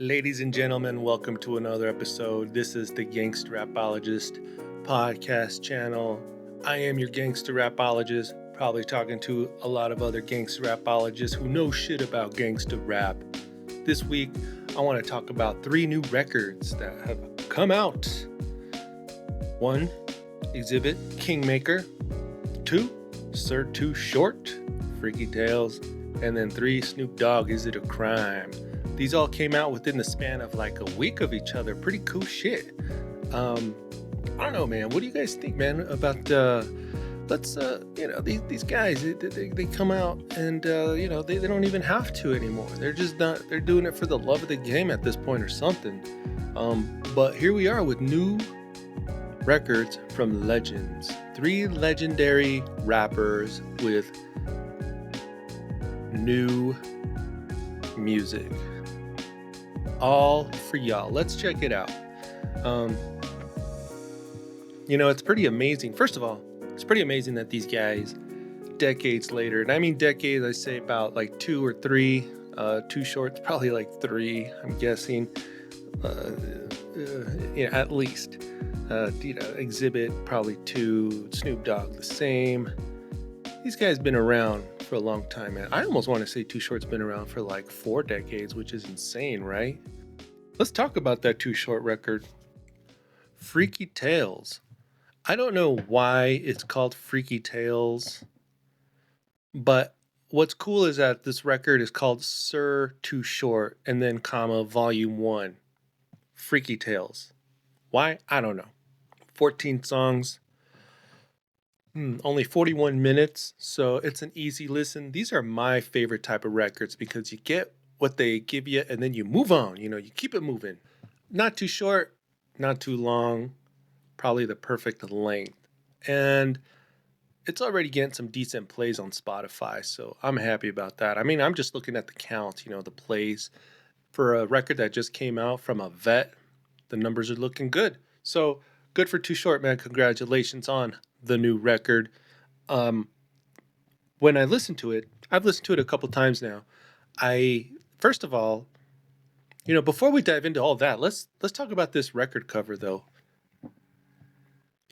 Ladies and gentlemen, welcome to another episode. This is the Gangsta Rapologist podcast channel. I am your gangsta rapologist, probably talking to a lot of other gangsta rapologists who know shit about gangsta rap. This week, I want to talk about 3 new records that have come out. 1, Xzibit, Kingmaker. 2, Sir Toohort, Freaky Tales. And then 3, Snoop Dogg, Is It a Crime? These all came out within the span of like a week of each other. Pretty cool shit. I don't know, man. What do you guys think, man, about these guys, they come out and they don't even have to anymore. They're just not, they're doing it for the love of the game at this point or something. But here we are with new records from legends. 3 legendary rappers with new music, all for y'all. Let's check it out. It's pretty amazing. First of all, it's pretty amazing that these guys, decades later, and I mean decades, I say about like 2 or 3, Toohort's probably like 3, I'm guessing, at least. Xzibit probably 2, Snoop Dogg the same. These guys been around for a long time, man. I almost want to say Toohort's been around for like 4 decades, which is insane, right? Let's talk about that Toohort record, Freaky Tales. I don't know why it's called Freaky Tales, but what's cool is that this record is called Sir Toohort and then comma Volume 1, Freaky Tales. Why? I don't know. 14 songs. Only 41 minutes, so it's an easy listen. These are my favorite type of records because you get what they give you and then you move on. You keep it moving. Not too short, not too long, probably the perfect length. And it's already getting some decent plays on Spotify, so I'm happy about that. I mean, I'm just looking at the count, the plays for a record that just came out from a vet. The numbers are looking good. So good for Toohort, man. Congratulations on the new record. When I listen to it, I've listened to it a couple times now. First of all, before we dive into all that, let's talk about this record cover though.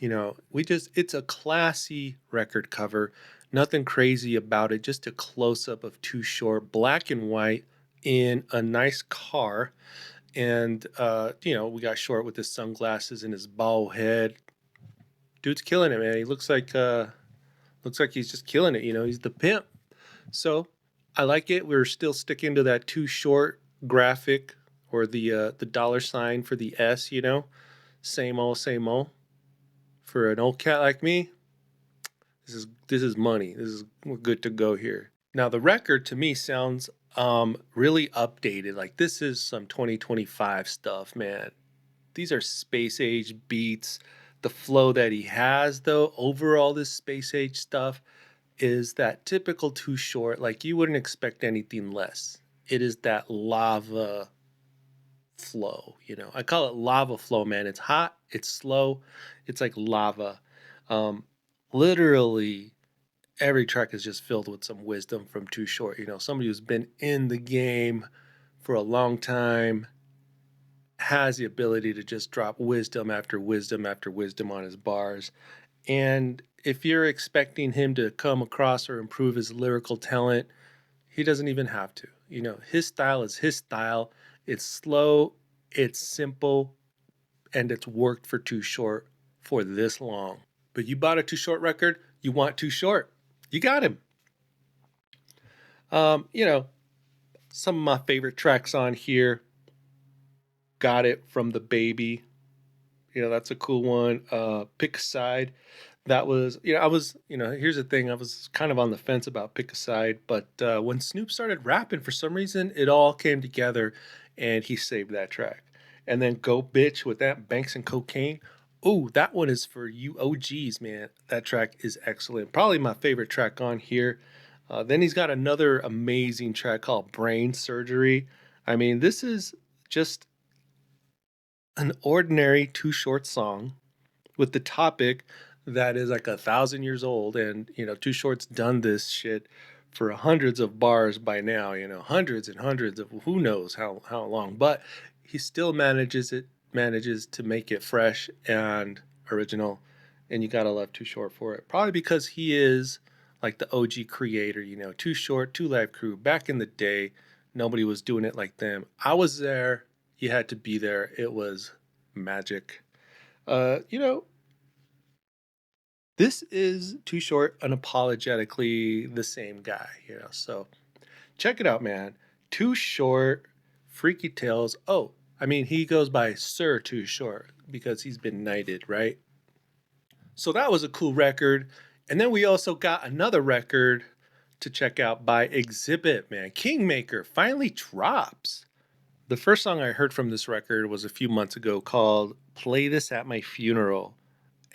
It's a classy record cover. Nothing crazy about it, just a close up of Toohort, black and white in a nice car. And we got Short with his sunglasses and his bald head. Dude's killing it, man. He looks like he's just killing it. He's the pimp. So I like it. We're still sticking to that Toohort graphic or the $ for the S. Same old, same old. For an old cat like me, this is money. We're good to go here. Now the record to me sounds really updated. Like this is some 2025 stuff, man. These are space age beats. The flow that he has, though, over all this space age stuff is that typical Toohort. Like you wouldn't expect anything less. It is that lava flow. I call it lava flow, man. It's hot, it's slow, it's like lava. Literally every track is just filled with some wisdom from Toohort. Somebody who's been in the game for a long time, has the ability to just drop wisdom after wisdom after wisdom on his bars. And if you're expecting him to come across or improve his lyrical talent, he doesn't even have to. His style is his style. It's slow, it's simple, and it's worked for Toohort for this long. But you bought a Toohort record, you want Toohort. You got him. Some of my favorite tracks on here. Got It from The Baby. That's a cool one. Pick a Side. That was, here's the thing. I was kind of on the fence about Pick a Side, but when Snoop started rapping, for some reason, it all came together and he saved that track. And then Go Bitch with that Banks and Cocaine. Ooh, that one is for you OGs, man. That track is excellent. Probably my favorite track on here. Then he's got another amazing track called Brain Surgery. I mean, this is just an ordinary Toohort song with the topic that is like 1,000 years old. And, Toohort's done this shit for hundreds of bars by now, hundreds and hundreds of who knows how long, but he still manages to make it fresh and original, and you gotta love Too Short for it. Probably because he is like the OG creator, Too Short, Two Live Crew. Back in the day, nobody was doing it like them. I was there. You had to be there. It was magic. Uh, you know, this is Too Short, unapologetically the same guy, So check it out, man. Too Short, Freaky Tales. Oh, I mean, he goes by Sir Too Short because he's been knighted, right? So that was a cool record. And then we also got another record to check out by Xzibit, man. Kingmaker finally drops. The first song I heard from this record was a few months ago called Play This at My Funeral.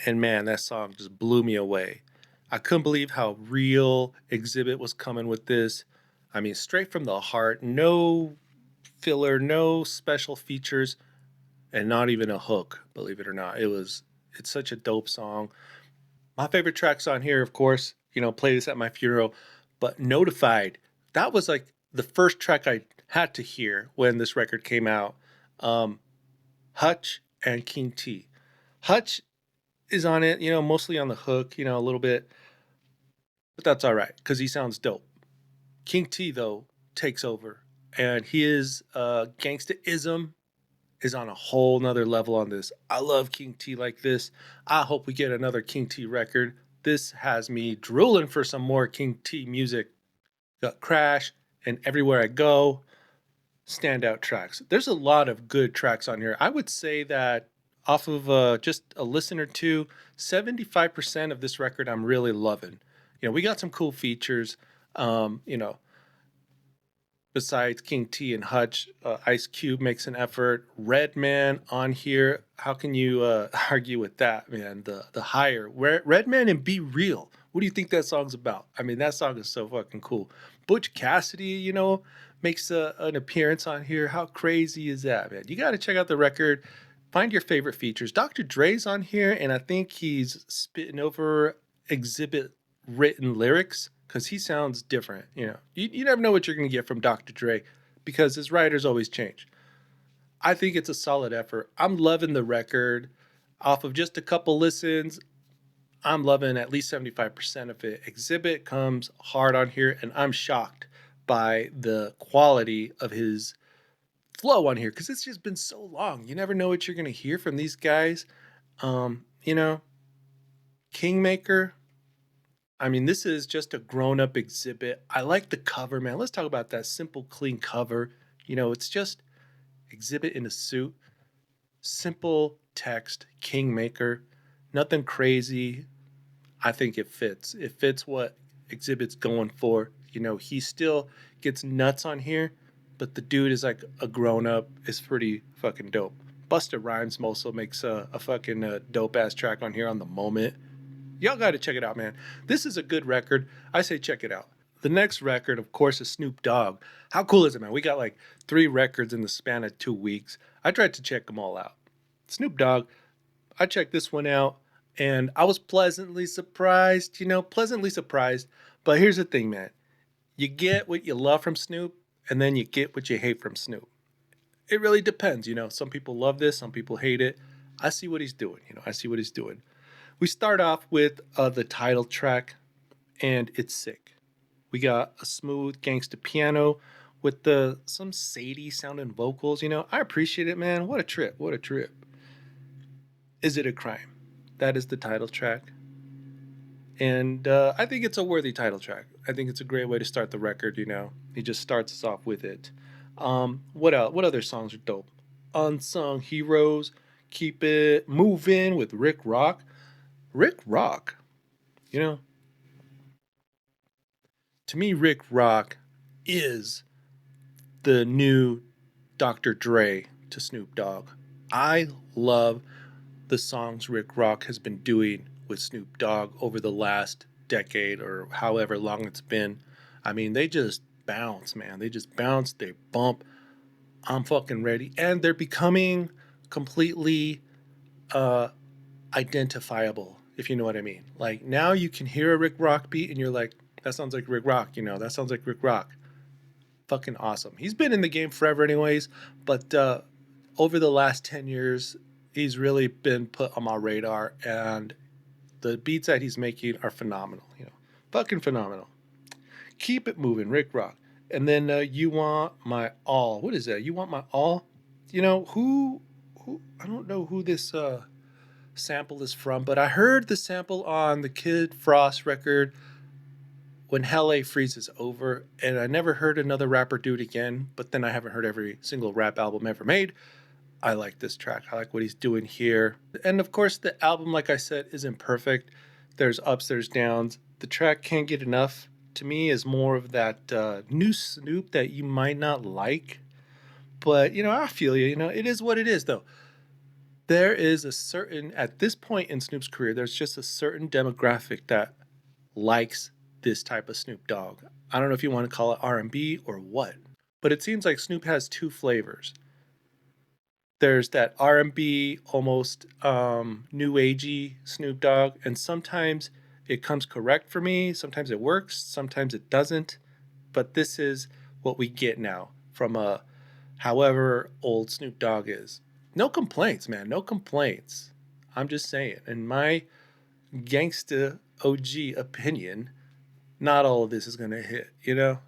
And man, that song just blew me away. I couldn't believe how real Xzibit was coming with this. I mean, straight from the heart, no filler, no special features, and not even a hook, believe it or not. It's such a dope song. My favorite tracks on here, of course, Play This at My Funeral, but Notified. That was like the first track I had to hear when this record came out. Um, Hutch and King T. Hutch is on it, mostly on the hook, a little bit, but that's all right because he sounds dope. King T, though, takes over, and his gangsta-ism is on a whole nother level on this. I love King T like this. I hope we get another King T record. This has me drooling for some more King T music. Got Crash and Everywhere I Go, standout tracks. There's a lot of good tracks on here. I would say that off of just a listen or two, 75% of this record I'm really loving. We got some cool features. Um, you know, Besides King T and Hutch, Ice Cube makes an effort. Redman on here. How can you argue with that, man? The higher Redman and Be Real. What do you think that song's about? I mean, that song is so fucking cool. Butch Cassidy, makes an appearance on here. How crazy is that, man? You got to check out the record. Find your favorite features. Dr. Dre's on here, and I think he's spitting over Xzibit written lyrics because he sounds different. You never know what you're going to get from Dr. Dre because his writers always change. I think it's a solid effort. I'm loving the record. Off of just a couple listens, I'm loving at least 75% of it. Xzibit comes hard on here, and I'm shocked by the quality of his flow on here because it's just been so long. You never know what you're going to hear from these guys. You know, Kingmaker. I mean, this is just a grown up Xzibit. I like the cover, man. Let's talk about that simple, clean cover. It's just Xzibit in a suit, simple text, Kingmaker, nothing crazy. I think it fits. It fits what Xzibit's going for. He still gets nuts on here, but the dude is like a grown up. It's pretty fucking dope. Busta Rhymes also makes a fucking dope ass track on here on The Moment. Y'all got to check it out, man. This is a good record. I say check it out. The next record, of course, is Snoop Dogg. How cool is it, man? We got like 3 records in the span of 2 weeks. I tried to check them all out. Snoop Dogg, I checked this one out, and I was pleasantly surprised, pleasantly surprised. But here's the thing, man. You get what you love from Snoop, and then you get what you hate from Snoop. It really depends, Some people love this, some people hate it. I see what he's doing, I see what he's doing. We start off with the title track, and it's sick. We got a smooth gangsta piano with some Sadie sounding vocals. I appreciate it, man. What a trip! What a trip! Is it a crime? That is the title track, and I think it's a worthy title track. I think it's a great way to start the record. He just starts us off with it. What else? What other songs are dope? Unsung Heroes, Keep It Moving with Rick Rock. Rick Rock, you know, to me, Rick Rock is the new Dr. Dre to Snoop Dogg. I love the songs Rick Rock has been doing with Snoop Dogg over the last decade or however long it's been. I mean, they just bounce, man. They just bounce, they bump. I'm fucking ready. And they're becoming completely identifiable, if you know what I mean. Like now you can hear a Rick Rock beat and you're like, that sounds like Rick Rock, that sounds like Rick Rock. Fucking awesome. He's been in the game forever anyways, but over the last 10 years, he's really been put on my radar, and the beats that he's making are phenomenal, fucking phenomenal. Keep it moving, Rick Rock. And then You Want My All. What is that? You Want My All? Who I don't know who this sample is from, but I heard the sample on the Kid Frost record, When Hell A Freezes Over, and I never heard another rapper do it again, but then I haven't heard every single rap album ever made. I like this track. I like what he's doing here. And of course, the album, like I said, isn't perfect. There's ups, there's downs. The track Can't Get Enough, to me, is more of that new Snoop that you might not like. But, I feel you. It is what it is, though. There is at this point in Snoop's career, there's just a certain demographic that likes this type of Snoop Dogg. I don't know if you want to call it R&B or what, but it seems like Snoop has two flavors. There's that R&B, almost new agey Snoop Dogg, and sometimes it comes correct for me, sometimes it works, sometimes it doesn't, but this is what we get now from however old Snoop Dogg is. No complaints, man, no complaints. I'm just saying, in my Gangsta OG opinion, not all of this is going to hit,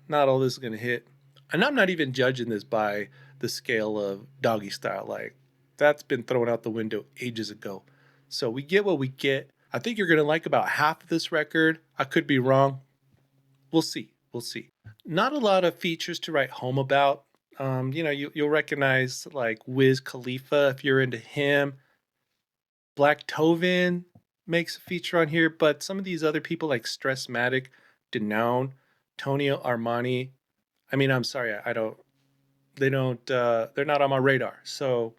Not all of this is going to hit. And I'm not even judging this by the scale of Doggy Style. Like, that's been thrown out the window ages ago. So we get what we get. I think you're going to like about half of this record. I could be wrong. We'll see. We'll see. Not a lot of features to write home about. You'll recognize like Wiz Khalifa if you're into him. Black Tovin makes a feature on here, but some of these other people like Stressmatic, Denown, Tonio Armani. I mean, I'm sorry, they're not on my radar. So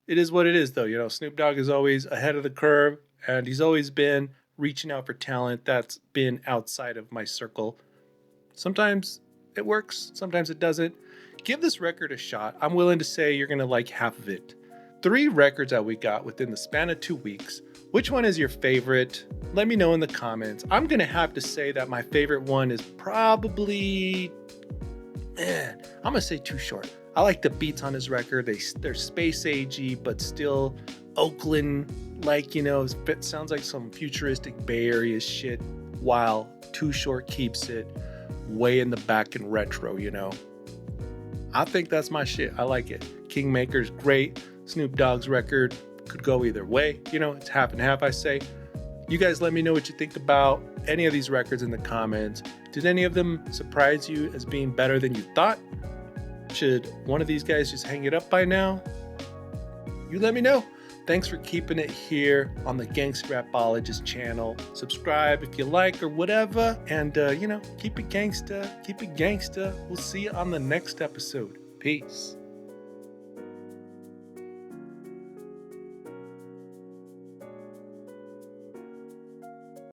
it is what it is, though. Snoop Dogg is always ahead of the curve, and he's always been reaching out for talent that's been outside of my circle. Sometimes it works, sometimes it doesn't. Give this record a shot. I'm willing to say you're going to like half of it. 3 records that we got within the span of 2 weeks. Which one is your favorite? Let me know in the comments. I'm going to have to say that my favorite one is probably, I'm going to say Toohort. I like the beats on his record. They're space agey, but still Oakland, like, it sounds like some futuristic Bay Area shit, while Toohort keeps it way in the back and retro, I think that's my shit. I like it. Kingmaker's great. Snoop Dogg's record could go either way. It's half and half, I say. You guys let me know what you think about any of these records in the comments. Did any of them surprise you as being better than you thought? Should one of these guys just hang it up by now? You let me know. Thanks for keeping it here on the Gangsta Rapologist channel. Subscribe if you like or whatever. And, keep it gangsta. Keep it gangsta. We'll see you on the next episode. Peace.